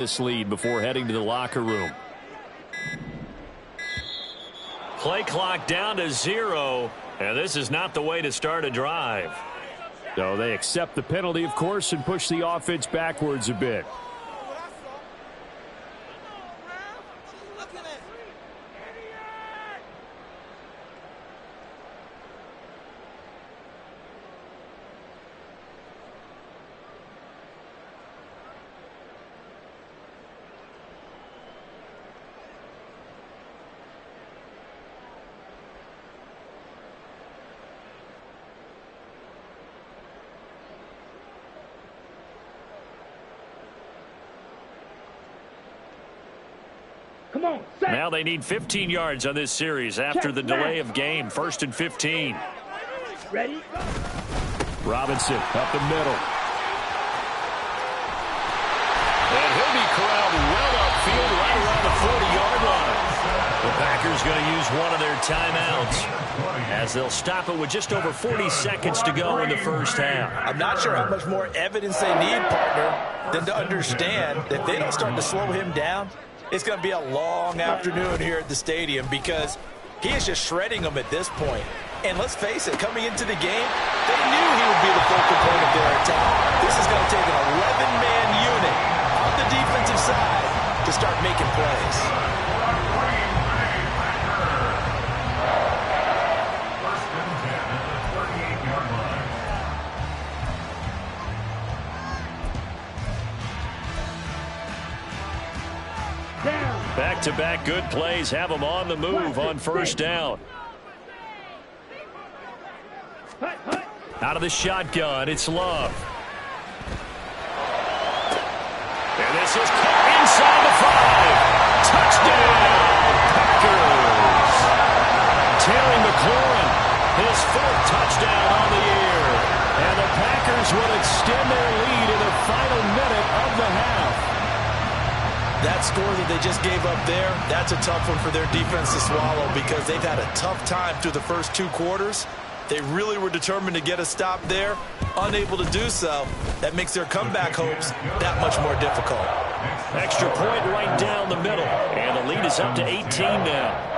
this lead before heading to the locker room. Play clock down to 0, and this is not the way to start a drive. So they accept the penalty, of course, and push the offense backwards a bit. Now they need 15 yards on this series after the delay of game. 1st and 15. Ready? Robinson up the middle. And he'll be corralled well upfield right around the 40-yard line. The Packers going to use one of their timeouts as they'll stop it with just over 40 seconds to go in the first half. I'm not sure how much more evidence they need, partner, than to understand that if they don't start to slow him down, it's going to be a long afternoon here at the stadium because he is just shredding them at this point. And let's face it, coming into the game, they knew he would be the focal point of their attack. This is going to take an 11-man unit on the defensive side to start making plays. Back-to-back good plays have them on the move on first down. Out of the shotgun, it's Love. And this is caught inside the 5. Touchdown, Packers. Terry McLaurin, his 4th touchdown on the year. And the Packers will extend their lead in the final minute of the half. That score that they just gave up there, that's a tough one for their defense to swallow because they've had a tough time through the first 2 quarters. They really were determined to get a stop there, unable to do so. That makes their comeback hopes that much more difficult. Extra point right down the middle, and the lead is up to 18 now.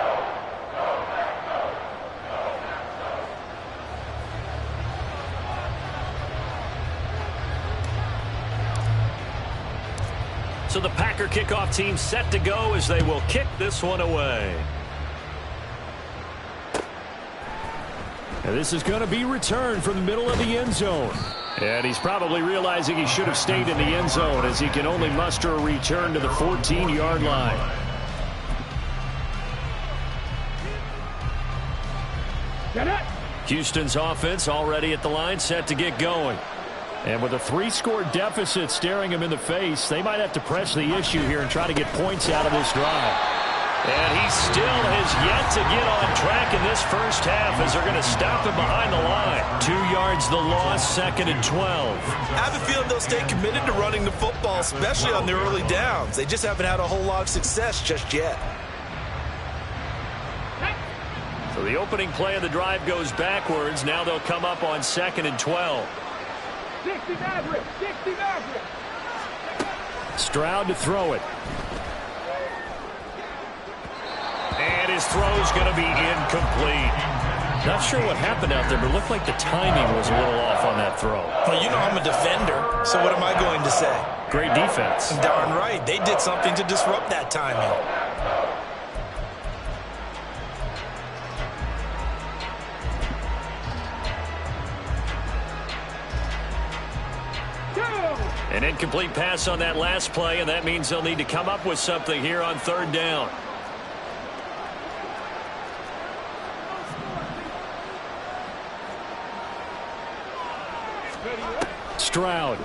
So the Packer kickoff team set to go as they will kick this one away. And this is going to be returned from the middle of the end zone. And he's probably realizing he should have stayed in the end zone as he can only muster a return to the 14-yard line. Houston's offense already at the line, set to get going. And with a 3-score deficit staring him in the face, they might have to press the issue here and try to get points out of this drive. And he still has yet to get on track in this first half as they're going to stop him behind the line. 2 yards the loss, 2nd and 12. I have a feeling they'll stay committed to running the football, especially on their early downs. They just haven't had a whole lot of success just yet. So the opening play of the drive goes backwards. Now they'll come up on 2nd and 12. 60 Maverick! 60 Maverick! Stroud to throw it. And his throw's going to be incomplete. Not sure what happened out there, but it looked like the timing was a little off on that throw. Well, you know I'm a defender, so what am I going to say? Great defense. Darn right. They did something to disrupt that timing. An incomplete pass on that last play, and that means they'll need to come up with something here on 3rd down. Stroud. To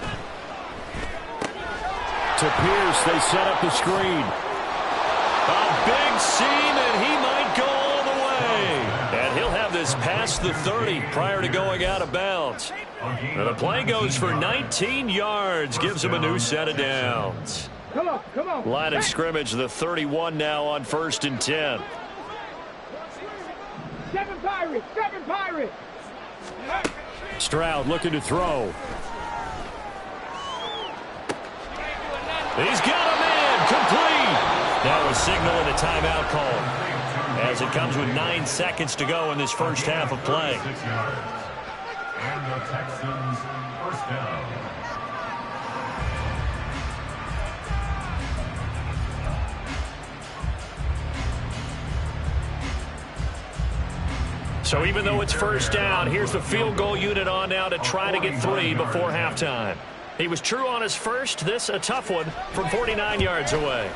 Pierce, they set up the screen. A big seam, and he might go all the way. And he'll have this past the 30 prior to going out of bounds. And the play goes for 19 yards, gives him a new set of downs. Come on. Line of scrimmage, the 31 now on 1st and 10. 7 Pirates! Stroud looking to throw. He's got a man signal and a timeout call, as it comes with 9 seconds to go in this first half of play. And the Texans first down. So even though it's first down, here's the field goal unit on now to try to get 3 before halftime. He was true on his first. This a tough one from 49 yards away.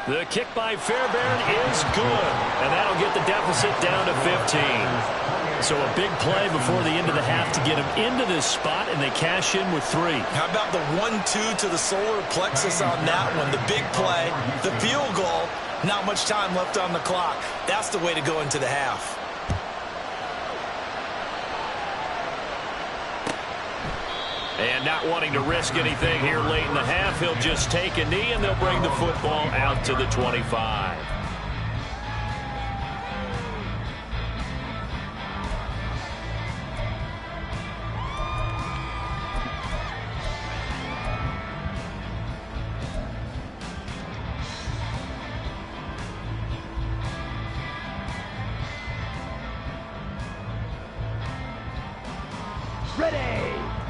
The kick by Fairbairn is good, and that'll get the deficit down to 15. So a big play before the end of the half to get him into this spot, and they cash in with 3. How about the 1-2 to the solar plexus on that one? The big play, the field goal, not much time left on the clock. That's the way to go into the half. And not wanting to risk anything here late in the half, he'll just take a knee, and they'll bring the football out to the 25.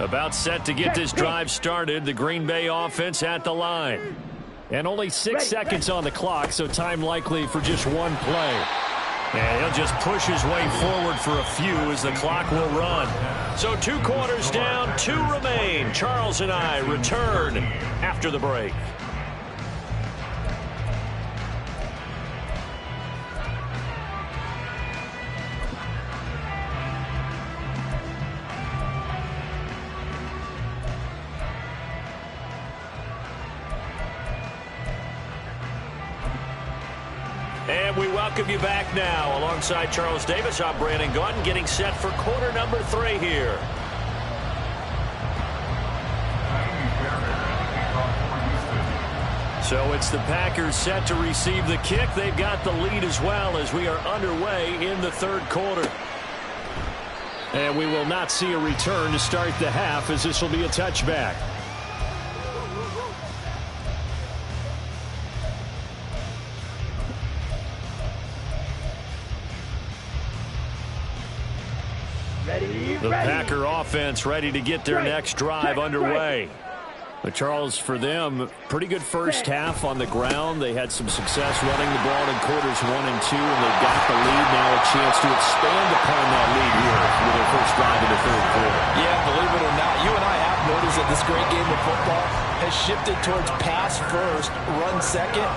About set to get this drive started. The Green Bay offense at the line. And only 6 seconds on the clock, so time likely for just one play. And he'll just push his way forward for a few as the clock will run. So 2 quarters down, 2 remain. Charles and I return after the break. And we welcome you back now. Alongside Charles Davis, I'm Brandon Gaudin, getting set for quarter number 3 here. So it's the Packers set to receive the kick. They've got the lead as well as we are underway in the 3rd quarter. And we will not see a return to start the half, as this will be a touchback. The Packer offense ready to get their next drive underway. But Charles, for them, pretty good first half on the ground. They had some success running the ball in quarters 1 and 2, and they've got the lead now, a chance to expand upon that lead here with their first drive in the 3rd quarter. Yeah, believe it or not, you and I have noticed that this great game of football has shifted towards pass first, run second.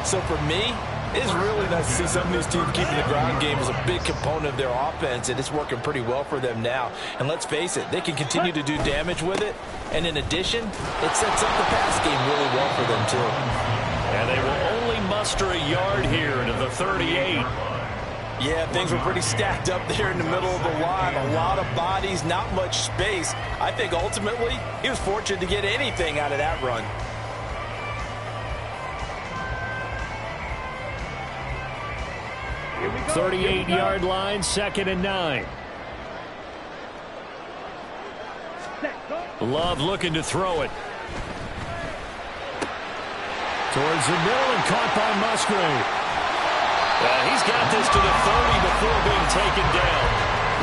So for me, it's really nice to see some of these teams keeping the ground game as a big component of their offense, and it's working pretty well for them now. And let's face it, they can continue to do damage with it. And in addition, it sets up the pass game really well for them, too. And they will only muster a yard here to the 38. Yeah, things were pretty stacked up there in the middle of the line. A lot of bodies, not much space. I think ultimately he was fortunate to get anything out of that run. 38-yard line, 2nd and 9. Love looking to throw it. Towards the middle and caught by Musgrave. He's got this to the 30 before being taken down.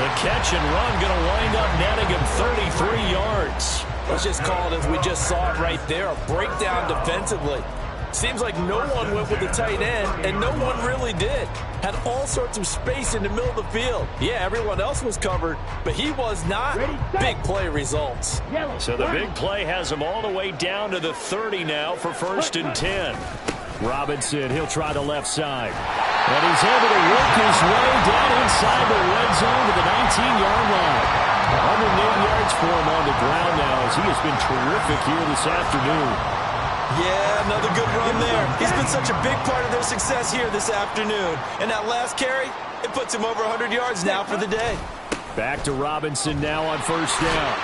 The catch and run going to wind up netting him 33 yards. Let's just call it as we just saw it right there, a breakdown defensively. Seems like no one went with the tight end, and no one really did. Had all sorts of space in the middle of the field. Yeah, everyone else was covered, but he was not. Big play results. So the big play has him all the way down to the 30 now for 1st and 10. Robinson, he'll try the left side. And he's able to work his way down inside the red zone to the 19-yard line. 108 yards for him on the ground now, as he has been terrific here this afternoon. Yeah, another good run there. He's been such a big part of their success here this afternoon. And that last carry, it puts him over 100 yards now for the day. Back to Robinson now on 1st down.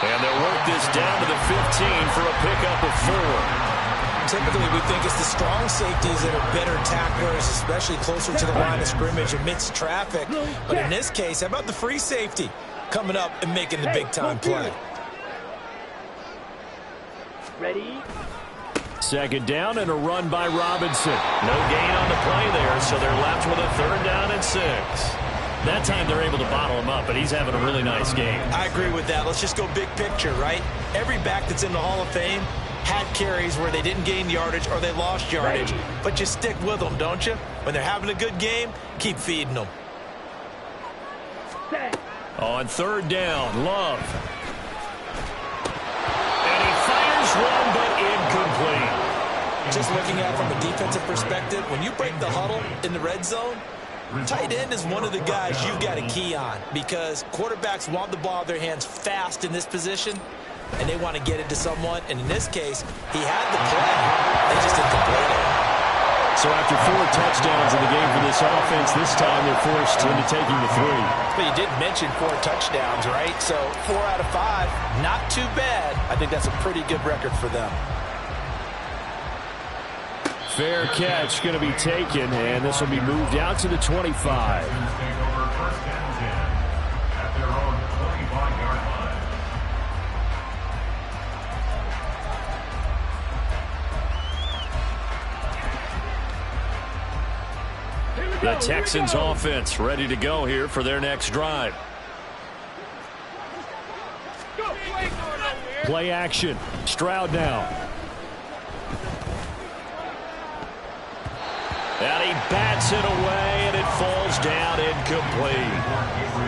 And they'll work this down to the 15 for a pickup of 4. Typically, we think it's the strong safeties that are better tacklers, especially closer to the line of scrimmage amidst traffic. But in this case, how about the free safety coming up and making the big-time play? Ready? Second down and a run by Robinson. No gain on the play there, so they're left with a 3rd down and 6. That time they're able to bottle him up, but he's having a really nice game. I agree with that. Let's just go big picture, right? Every back that's in the Hall of Fame had carries where they didn't gain yardage or they lost yardage. But you stick with them, don't you? When they're having a good game, keep feeding them. On 3rd down, Love. And he fires one, but incomplete. Just looking at it from a defensive perspective, when you break the huddle in the red zone, tight end is one of the guys you've got to key on because quarterbacks want the ball in their hands fast in this position, and they want to get it to someone. And in this case, he had the play. They just didn't complete it. So after 4 touchdowns in the game for this offense, this time they're forced into taking the 3. But you did mention 4 touchdowns, right? So 4 out of 5, not too bad. I think that's a pretty good record for them. Fair catch going to be taken, and this will be moved out to the 25. The Texans offense ready to go here for their next drive. Play action. Stroud now. And he bats it away, and it falls down incomplete.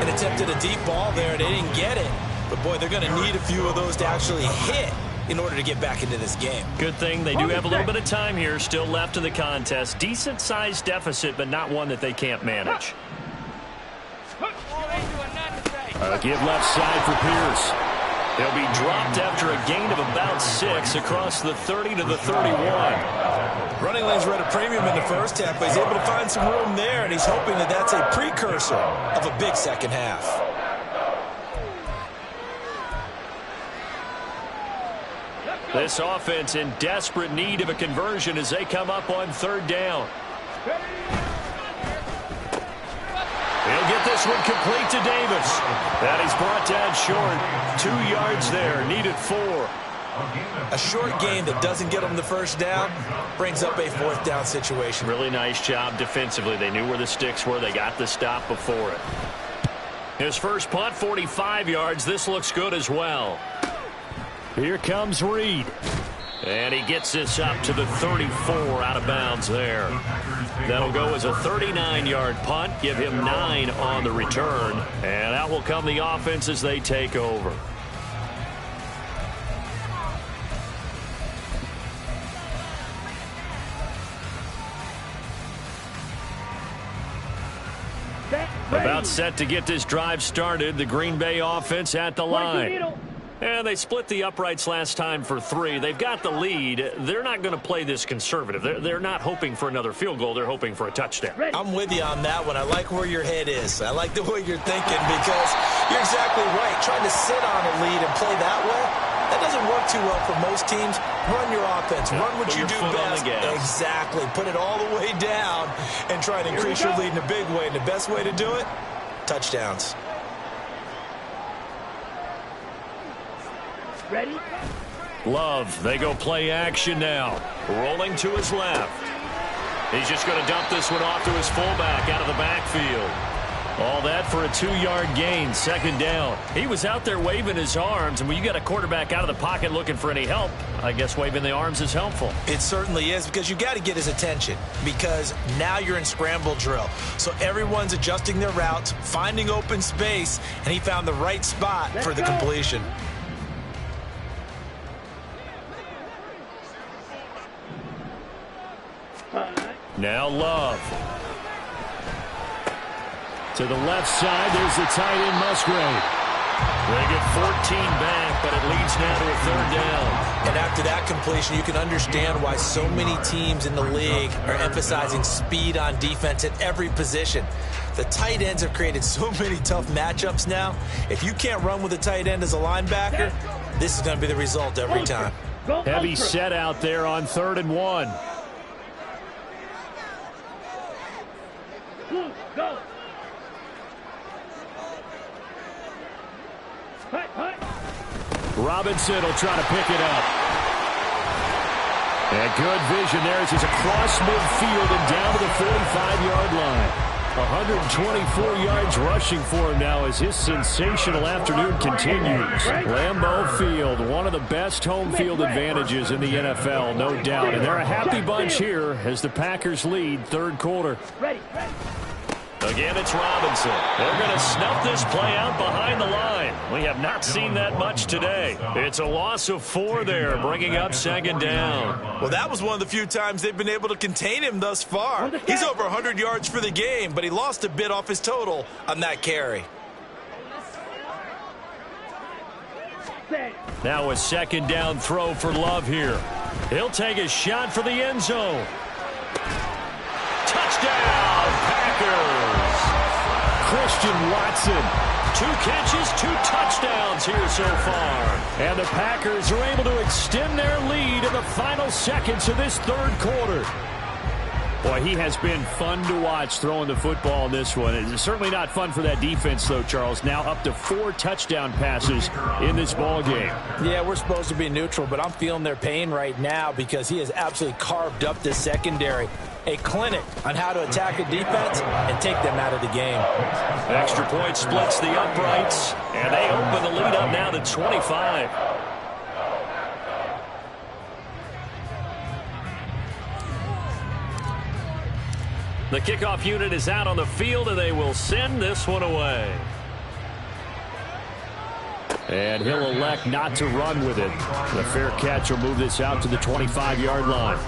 And attempted a deep ball there, and they didn't get it. But, boy, they're going to need a few of those to actually hit in order to get back into this game. Good thing they do have a little bit of time here still left in the contest. Decent-sized deficit, but not one that they can't manage. Give left side for Pierce. He'll be dropped after a gain of about 6 across the 30 to the 31. Running lanes were at a premium in the first half, but he's able to find some room there, and he's hoping that that's a precursor of a big second half. This offense in desperate need of a conversion as they come up on 3rd down. He'll get this one complete to Davis. That he's brought down short. 2 yards there, needed 4. A short gain that doesn't get them the first down brings up a 4th down situation. Really nice job defensively. They knew where the sticks were. They got the stop before it. His first punt, 45 yards. This looks good as well. Here comes Reed. And he gets this up to the 34 out of bounds there. That'll go as a 39-yard punt. Give him 9 on the return. And out will come the offense as they take over. About set to get this drive started. The Green Bay offense at the line. And they split the uprights last time for 3. They've got the lead. They're not going to play this conservative. They're not hoping for another field goal. They're hoping for a touchdown. I'm with you on that one. I like where your head is. I like the way you're thinking because you're exactly right. Trying to sit on a lead and play that way, that doesn't work too well for most teams. Run your offense. Run what you do best. Exactly. Put it all the way down and try and increase your lead in a big way. And the best way to do it, touchdowns. Ready? Love, they go play action now. Rolling to his left. He's just going to dump this one off to his fullback out of the backfield. All that for a 2-yard gain, 2nd down. He was out there waving his arms, and when you got a quarterback out of the pocket looking for any help, I guess waving the arms is helpful. It certainly is because you got to get his attention because now you're in scramble drill. So everyone's adjusting their routes, finding open space, and he found the right spot for the completion. Now Love. To the left side, there's the tight end Musgrave. They get 14 back, but it leads now to a 3rd down. And after that completion, you can understand why so many teams in the league are emphasizing speed on defense at every position. The tight ends have created so many tough matchups now. If you can't run with a tight end as a linebacker, this is going to be the result every time. Heavy set out there on 3rd and 1. Go. Hut. Robinson will try to pick it up. And good vision there as he's across midfield and down to the 45-yard line. 124 yards rushing for him now as his sensational afternoon continues. Lambeau Field, one of the best home field advantages in the NFL, no doubt. And they're a happy bunch here as the Packers lead third quarter. Again, it's Robinson. They're going to snuff this play out behind the line. We have not seen that much today. It's a loss of 4 there, bringing up second down. Well, that was one of the few times they've been able to contain him thus far. He's over 100 yards for the game, but he lost a bit off his total on that carry. Now a second down throw for Love here. He'll take a shot for the end zone. Touchdown, Packers! Christian Watson. 2 catches, 2 touchdowns here so far. And the Packers are able to extend their lead in the final seconds of this third quarter. Boy, he has been fun to watch throwing the football in this one. It's certainly not fun for that defense, though, Charles. Now up to 4 touchdown passes in this ball game. Yeah, we're supposed to be neutral, but I'm feeling their pain right now because he has absolutely carved up this secondary. A clinic on how to attack a defense and take them out of the game. Extra point splits the uprights, and they open the lead up now to 25. The kickoff unit is out on the field, and they will send this one away. And he'll elect not to run with it. The fair catch will move this out to the 25-yard line.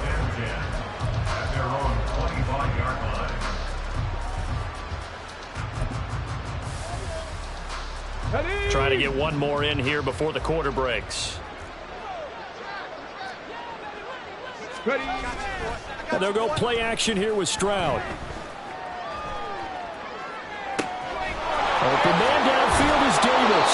Trying to get one more in here before the quarter breaks. And they'll go play action here with Stroud. Open man downfield is Davis.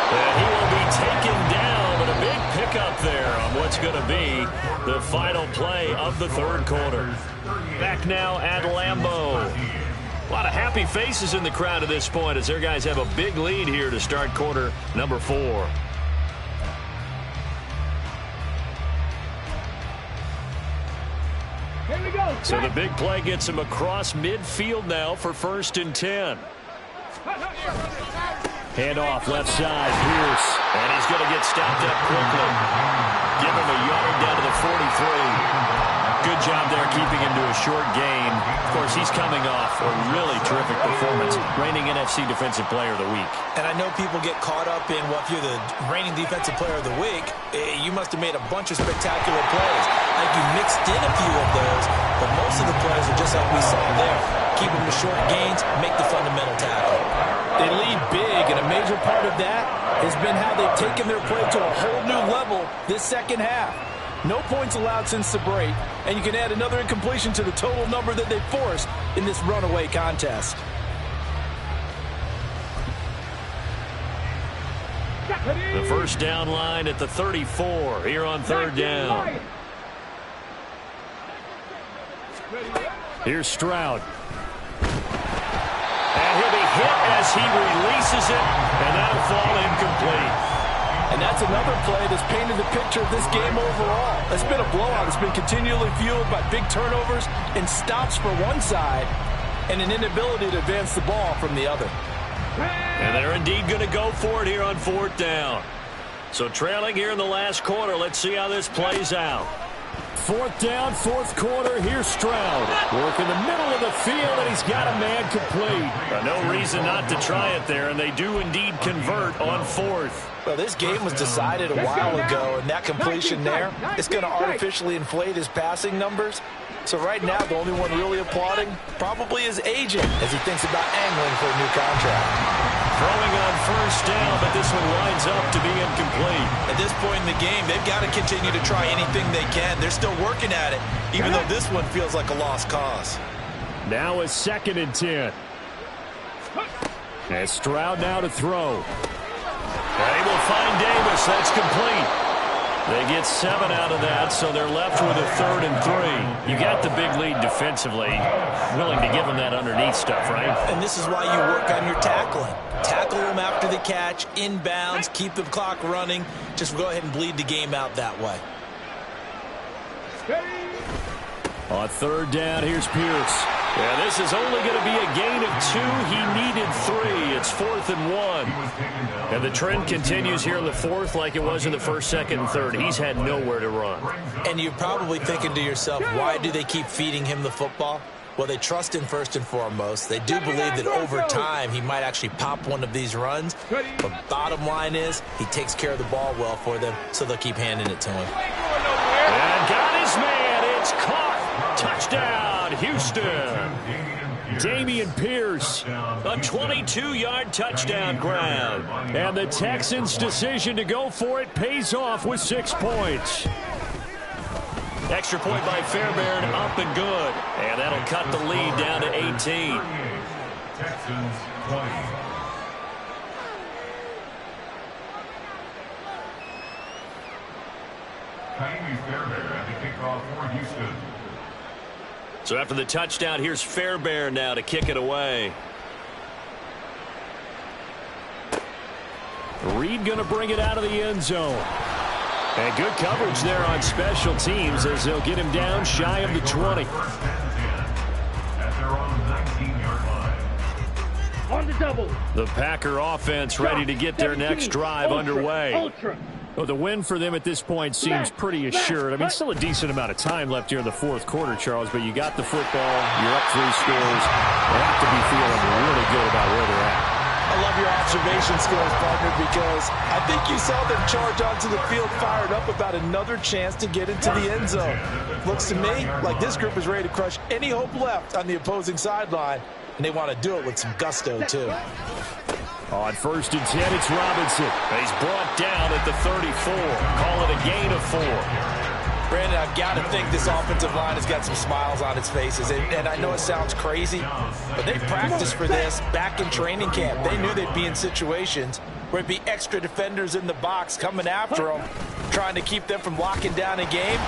And he will be taken down, but a big pickup there on what's going to be the final play of the third quarter. Back now at Lambeau. A lot of happy faces in the crowd at this point as their guys have a big lead here to start quarter number 4. So the big play gets him across midfield now for 1st and 10. Hand off left side, Pierce. And he's going to get stopped up quickly. Give him a yard down to the 43. Good job there keeping him to a short gain. Of course, he's coming off a really terrific performance. Reigning NFC Defensive Player of the Week. And I know people get caught up in, well, if you're the reigning Defensive Player of the Week, you must have made a bunch of spectacular plays. Like you mixed in a few of those, but most of the plays are just like we saw there. Keep them to short gains, make the fundamental tackle. They lead big, and a major part of that has been how they've taken their play to a whole new level this second half. No points allowed since the break, and you can add another incompletion to the total number that they forced in this runaway contest. The first down line at the 34 here on third down. Here's Stroud. And he'll be hit as he releases it, and that'll fall incomplete. And that's another play that's painted the picture of this game overall. It's been a blowout. It's been continually fueled by big turnovers and stops for one side and an inability to advance the ball from the other. And they're indeed going to go for it here on 4th down. So trailing here in the last quarter. Let's see how this plays out. 4th down, 4th quarter. Here's Stroud. Work in the middle of the field, and he's got a man complete. No reason not to try it there, and they do indeed convert on 4th. Well, this game was decided a while ago, and that completion there is going to artificially inflate his passing numbers. So right now, the only one really applauding probably his agent as he thinks about angling for a new contract. Throwing on 1st down, but this one lines up to be incomplete. At this point in the game, they've got to continue to try anything they can. They're still working at it, even though this one feels like a lost cause. Now a 2nd and 10. And Stroud now to throw. They will find Davis. That's complete. They get 7 out of that, so they're left with a 3rd and 3. You got the big lead defensively. Willing to give them that underneath stuff, right? And this is why you work on your tackling. Tackle them after the catch, inbounds, keep the clock running. Just go ahead and bleed the game out that way. On third down, here's Pierce. Yeah, this is only going to be a gain of 2. He needed 3. It's 4th and 1. And the trend continues here in the 4th like it was in the 1st, 2nd, and 3rd. He's had nowhere to run. And you're probably thinking to yourself, why do they keep feeding him the football? Well, they trust him first and foremost. They do believe that over time he might actually pop one of these runs. But bottom line is he takes care of the ball well for them, so they'll keep handing it to him. And got his man. It's caught. Touchdown, Houston. Dameon Pierce, a 22-yard touchdown grab. And the Texans' decision to go for it pays off with 6 points. Extra point by Fairbairn, up and good. And that'll cut the lead down to 18. Texans 20. Kaimi Fairbairn at the kickoff for Houston. So after the touchdown, here's Fairbairn now to kick it away. Reed going to bring it out of the end zone. And good coverage there on special teams as they'll get him down shy of the 20. At their own 19-yard line. On the double. The Packer offense ready to get their next drive underway. Ultra. Well, the win for them at this point seems pretty assured. I mean, still a decent amount of time left here in the 4th quarter, Charles, but you got the football, you're up 3 scores. They have to be feeling really good about where they're at. I love your observation skills, partner, because I think you saw them charge onto the field fired up about another chance to get into the end zone. Looks to me like this group is ready to crush any hope left on the opposing sideline, and they want to do it with some gusto, too. On 1st and 10, it's Robinson. He's brought down at the 34. Call it a gain of 4. Brandon, I've got to think this offensive line has got some smiles on its faces. And I know it sounds crazy, but they practiced for this back in training camp. They knew they'd be in situations where it'd be extra defenders in the box coming after them, trying to keep them from locking down a game.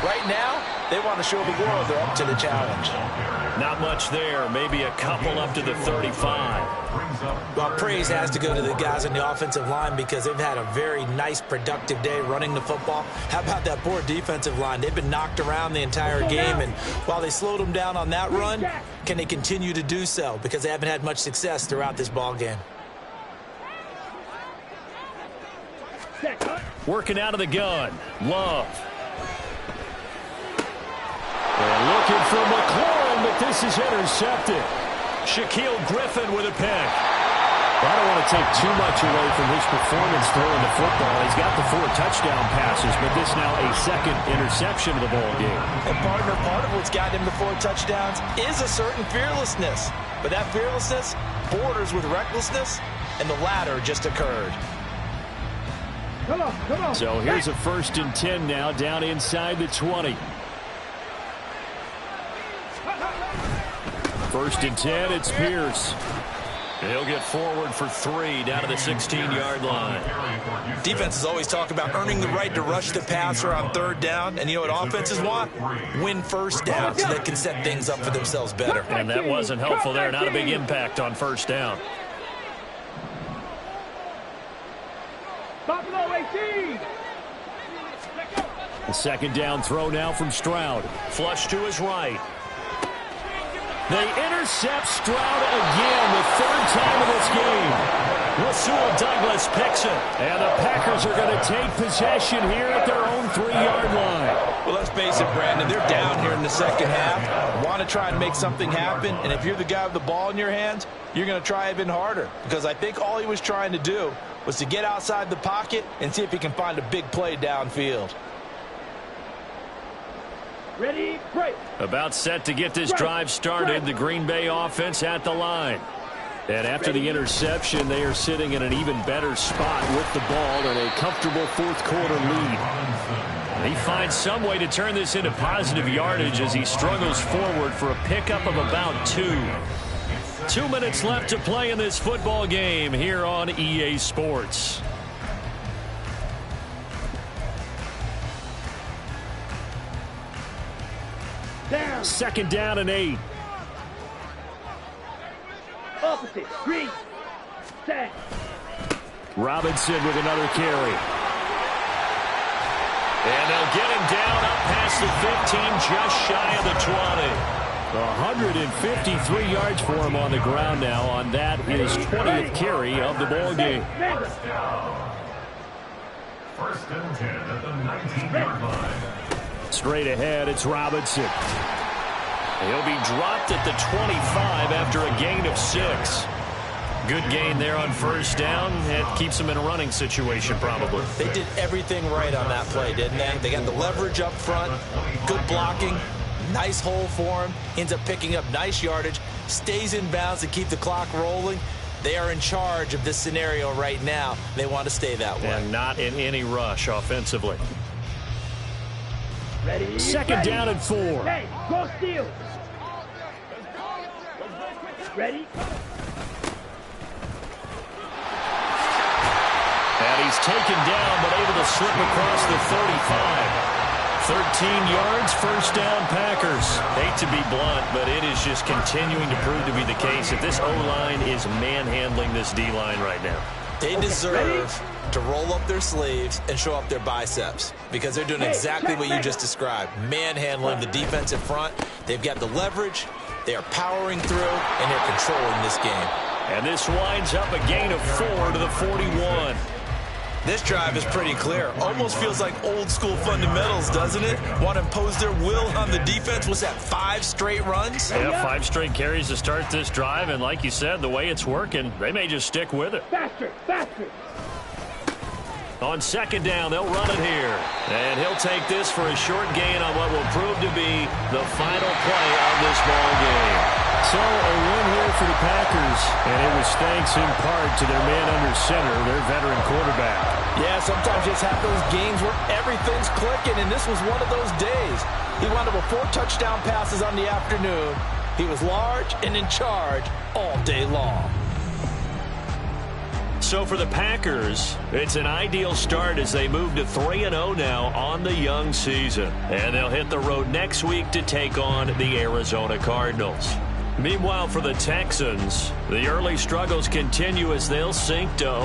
Right now, they want to show the world they're up to the challenge. Not much there. Maybe a couple up to the 35. Well, praise has to go to the guys on the offensive line because they've had a very nice, productive day running the football. How about that poor defensive line? They've been knocked around the entire game, and while they slowed them down on that run, can they continue to do so? Because they haven't had much success throughout this ball game. Working out of the gun. Love. And looking for McLaurin, but this is intercepted. Shaquille Griffin with a pick. I don't want to take too much away from his performance throwing the football. He's got the 4 touchdown passes, but this now a 2nd interception of the ball game. And partner, part of what's got him to 4 touchdowns is a certain fearlessness. But that fearlessness borders with recklessness, and the latter just occurred. Come on, come on. So here's a 1st and 10 now, down inside the 20. 1st and 10, it's Pierce. He'll get forward for 3 down to the 16-yard line. Defenses always talk about earning the right to rush the passer on 3rd down. And you know what offenses want? Win 1st down so they can set things up for themselves better. And that wasn't helpful there. Not a big impact on 1st down. Buffalo 18. The 2nd down throw now from Stroud. Flush to his right. They intercept Stroud again, the 3rd time in this game. Rasul Douglas picks it. And the Packers are going to take possession here at their own 3-yard line. Well, let's face it, Brandon. They're down here in the 2nd half. Want to try and make something happen. And if you're the guy with the ball in your hands, you're going to try even harder. Because I think all he was trying to do was to get outside the pocket and see if he can find a big play downfield. Ready, break. About set to get this drive started. The Green Bay offense at the line. And after the interception, they are sitting in an even better spot with the ball and a comfortable 4th quarter lead. He finds some way to turn this into positive yardage as he struggles forward for a pickup of about 2. 2 minutes left to play in this football game here on EA Sports. Down. 2nd down and 8. Opposite. Green. Set. Robinson with another carry. And they'll get him down up past the 15, just shy of the 20. 153 yards for him on the ground now on that his 20th carry of the ball game. First and 10 at the 19-yard line. Straight ahead, it's Robinson. He'll be dropped at the 25 after a gain of 6. Good gain there on first down. It keeps him in a running situation, probably. They did everything right on that play, didn't they? They got the leverage up front, good blocking, nice hole for him, ends up picking up nice yardage, stays in bounds to keep the clock rolling. They are in charge of this scenario right now. They want to stay that way. And not in any rush offensively. Ready, Second down and 4. Hey, go steal. Ready? And he's taken down, but able to slip across the 35. 13 yards, first down, Packers. Hate to be blunt, but it is just continuing to prove to be the case that this O-line is manhandling this D-line right now. They deserve to roll up their sleeves and show up their biceps because they're doing exactly what you just described, manhandling the defense in front. They've got the leverage, they are powering through, and they're controlling this game. And this winds up a gain of 4 to the 41. This drive is pretty clear. Almost feels like old school fundamentals, doesn't it? Want to impose their will on the defense. Was that 5 straight runs? Yeah, 5 straight carries to start this drive, and like you said, the way it's working, they may just stick with it. Faster, faster. On second down, they'll run it here. And he'll take this for a short gain on what will prove to be the final play of this ball game. So a win here for the Packers, and it was thanks in part to their man under center, their veteran quarterback. Yeah, sometimes you just have those games where everything's clicking, and this was one of those days. He wound up with 4 touchdown passes on the afternoon. He was large and in charge all day long. So for the Packers, it's an ideal start as they move to 3-0 now on the young season. And they'll hit the road next week to take on the Arizona Cardinals. Meanwhile, for the Texans, the early struggles continue as they'll sink to 0.